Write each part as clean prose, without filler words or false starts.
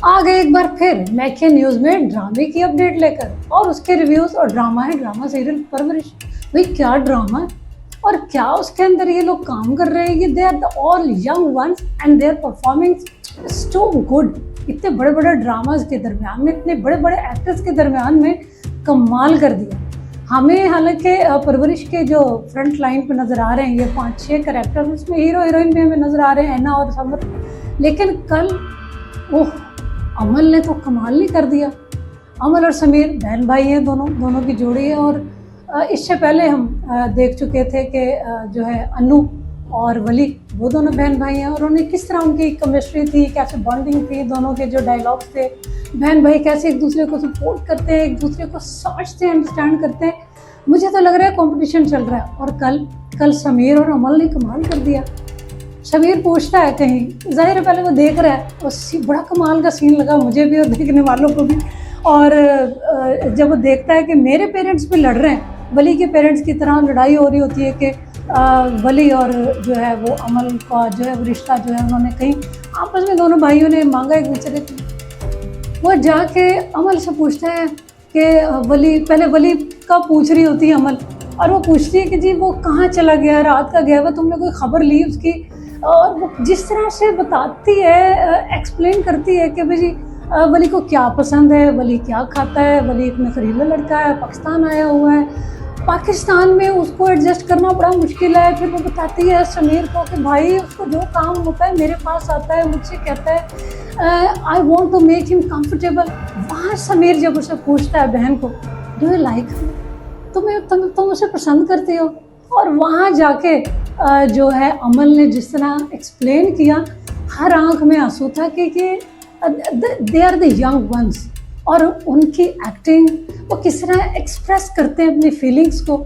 आ गए एक बार फिर मैके न्यूज में ड्रामे की अपडेट लेकर और उसके रिव्यूज। और ड्रामा है ड्रामा सीरियल परवरिश। भाई क्या ड्रामा है और क्या उसके अंदर ये लोग काम कर रहे हैं कि they are the all young ones and they are performing so good. इतने बड़े बड़े ड्रामाज के दरमियान में, इतने बड़े बड़े एक्टर्स के दरमियान में कमाल कर दिया। हमें हालांकि परवरिश के जो फ्रंट लाइन पे नज़र आ रहे हैं ये 5-6 कैरेक्टर, उसमें हीरो हीरोइन भी हमें नज़र आ रहे हैं, ऐना और समर। लेकिन कल ओह, अमल ने तो कमाल नहीं कर दिया। अमल और समीर बहन भाई हैं, दोनों की जोड़ी है। और इससे पहले हम देख चुके थे कि जो है अनु और वली वो दोनों बहन भाई हैं और उन्हें किस तरह उनकी केमिस्ट्री थी, कैसे बॉन्डिंग थी, दोनों के जो डायलॉग्स थे, बहन भाई कैसे एक दूसरे को सपोर्ट करते हैं, एक दूसरे को समझते हैं, अंडरस्टैंड करते हैं। मुझे तो लग रहा है कंपटीशन चल रहा है। और कल समीर और अमल ने कमाल कर दिया। समीर पूछता है कहीं, जाहिर है पहले वो देख रहा है और बड़ा कमाल का सीन लगा मुझे भी और देखने वालों को भी। और जब वो देखता है कि मेरे पेरेंट्स भी लड़ रहे हैं, वली के पेरेंट्स की तरह लड़ाई हो रही होती है कि वली और जो है वो अमल का जो है वो रिश्ता जो है उन्होंने कहीं आपस में दोनों भाइयों ने मांगा एक दूसरे को। वो जाके अमल से पूछता है कि पहले वली का पूछ रही होती है अमल, और वो पूछती है कि जी वो कहाँ चला गया, रात का गया हुआ, तुमने कोई खबर ली उसकी। और वो जिस तरह से बताती है, एक्सप्लेन करती है कि भाई जी वली को क्या पसंद है, वली क्या खाता है, वली एक नखरीला लड़का है, पाकिस्तान आया हुआ है, पाकिस्तान में उसको एडजस्ट करना बड़ा मुश्किल है। फिर वो बताती है समीर को कि भाई उसको जो काम होता है मेरे पास आता है, मुझसे कहता है I want to make him comfortable. वहाँ समीर जब उसे पूछता है बहन को, डू यू लाइक, तुम उसे पसंद करती हो। और वहाँ जाके जो है अमल ने जिस तरह एक्सप्लेन किया, हर आंख में आंसू था कि they are the young ones. और उनकी एक्टिंग, वो किस तरह एक्सप्रेस करते हैं अपनी फीलिंग्स को।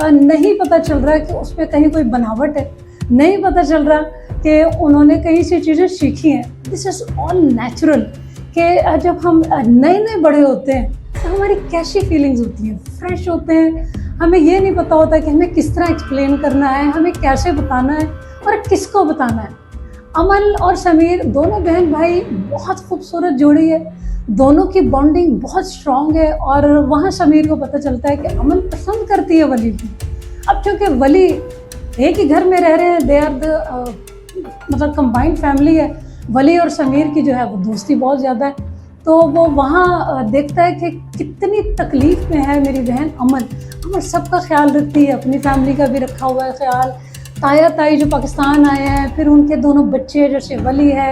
नहीं पता चल रहा कि उसमें कहीं कोई बनावट है, नहीं पता चल रहा कि उन्होंने कहीं से चीज़ें सीखी हैं। This is all natural. कि जब हम नए बड़े होते हैं तो हमारी कैसी फीलिंग्स होती हैं, फ्रेश होते हैं, हमें ये नहीं पता होता कि हमें किस तरह एक्सप्लेन करना है, हमें कैसे बताना है और किसको बताना है। अमल और समीर दोनों बहन भाई बहुत खूबसूरत जोड़ी है, दोनों की बॉन्डिंग बहुत स्ट्रॉन्ग है। और वहाँ समीर को पता चलता है कि अमल पसंद करती है वली को। अब क्योंकि वली एक ही घर में रह रहे हैं, दे आर द मतलब कंबाइंड फैमिली है, वली और समीर की जो है वो दोस्ती बहुत ज़्यादा है। तो वो वहाँ देखता है कि कितनी तकलीफ़ में है मेरी बहन अमल सबका ख्याल रखती है, अपनी फैमिली का भी रखा हुआ है ख्याल। ताया ताई जो पाकिस्तान आए हैं, फिर उनके दोनों बच्चे जैसे वली है,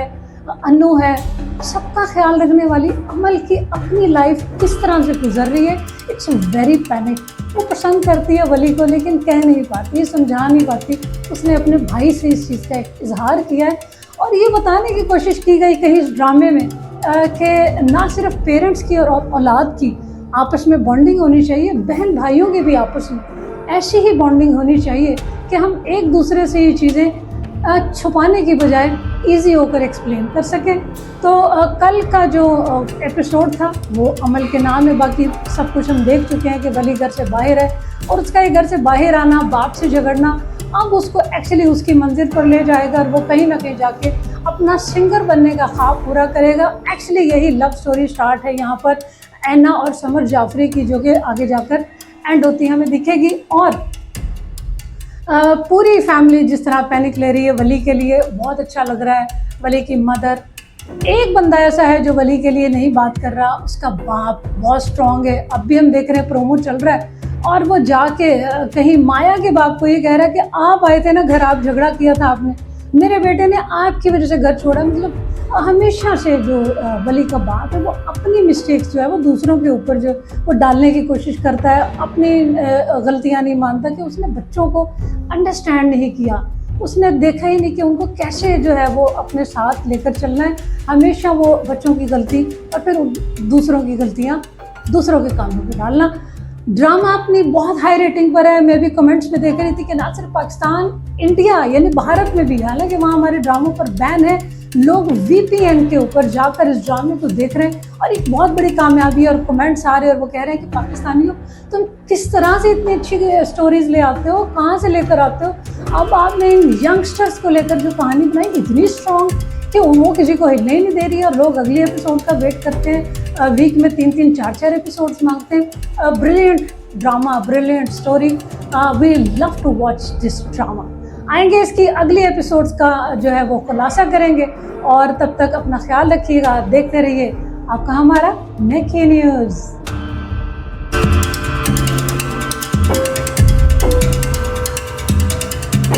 अनु है, सबका ख्याल रखने वाली अमल की अपनी लाइफ किस तरह से गुजर रही है, इट्स वेरी पैनिक। वो पसंद करती है वली को लेकिन कह नहीं पाती, समझा नहीं पाती। उसने अपने भाई से इस चीज़ का इजहार किया है और ये बताने की कोशिश की गई कहीं इस ड्रामे में कि ना सिर्फ पेरेंट्स की और औलाद की आपस में बॉन्डिंग होनी चाहिए, बहन भाइयों की भी आपस में ऐसी ही बॉन्डिंग होनी चाहिए कि हम एक दूसरे से ये चीज़ें छुपाने की बजाय इजी होकर एक्सप्लेन कर सकें। तो कल का जो एपिसोड था वो अमल के नाम है, बाकी सब कुछ हम देख चुके हैं कि वली घर से बाहर है और उसका ये घर से बाहर आना, बाप से झगड़ना, अब उसको एक्चुअली उसकी मंजिल पर ले जाएगा और वो कहीं ना कहीं जाके अपना सिंगर बनने का ख्वाब पूरा करेगा। एक्चुअली यही लव स्टोरी स्टार्ट है यहाँ पर ऐना और समर जाफरी की, जो कि आगे जाकर एंड होती हमें दिखेगी। और पूरी फैमिली जिस तरह पैनिक ले रही है वली के लिए, बहुत अच्छा लग रहा है। वली की मदर, एक बंदा ऐसा है जो वली के लिए नहीं बात कर रहा, उसका बाप बहुत स्ट्रांग है। अब भी हम देख रहे हैं प्रोमो चल रहा है और वो जाके कहीं माया के बाप को ये कह रहा है कि आप आए थे ना घर, आप झगड़ा किया था आपने, मेरे बेटे ने आपकी वजह से घर छोड़ा। मतलब हमेशा से जो वली का बाप है वो अपनी मिस्टेक्स जो है वो दूसरों के ऊपर जो वो डालने की कोशिश करता है, अपनी गलतियां नहीं मानता कि उसने बच्चों को अंडरस्टैंड नहीं किया, उसने देखा ही नहीं कि उनको कैसे जो है वो अपने साथ लेकर चलना है। हमेशा वो बच्चों की गलती और फिर दूसरों की गलतियाँ दूसरों के कानों पर डालना। ड्रामा अपनी बहुत हाई रेटिंग पर है। मैं भी कमेंट्स में देख रही थी कि ना सिर्फ पाकिस्तान, इंडिया यानी भारत में भी, हालांकि वहाँ हमारे ड्रामों पर बैन है, लोग VPN के ऊपर जाकर इस ड्रामे को देख रहे हैं और एक बहुत बड़ी कामयाबी। और कमेंट्स आ रहे हैं और वो कह रहे हैं कि पाकिस्तानियों तुम किस तरह से इतनी अच्छी स्टोरीज ले आते हो, कहाँ से लेकर आते हो। अब आपने इन यंगस्टर्स को लेकर जो कहानी बनाई इतनी स्ट्रॉन्ग, कि वो किसी को हिलने ही नहीं दे रही है और लोग अगले एपिसोड का वेट करते हैं, वीक में 3-3 4-4 एपिसोड्स मांगते हैं। Brilliant drama, brilliant story, we love to watch this drama. आएंगे इसकी अगली एपिसोड्स का जो है वो खुलासा करेंगे, और तब तक अपना ख्याल रखिएगा, देखते रहिए आपका हमारा मैके न्यूज़।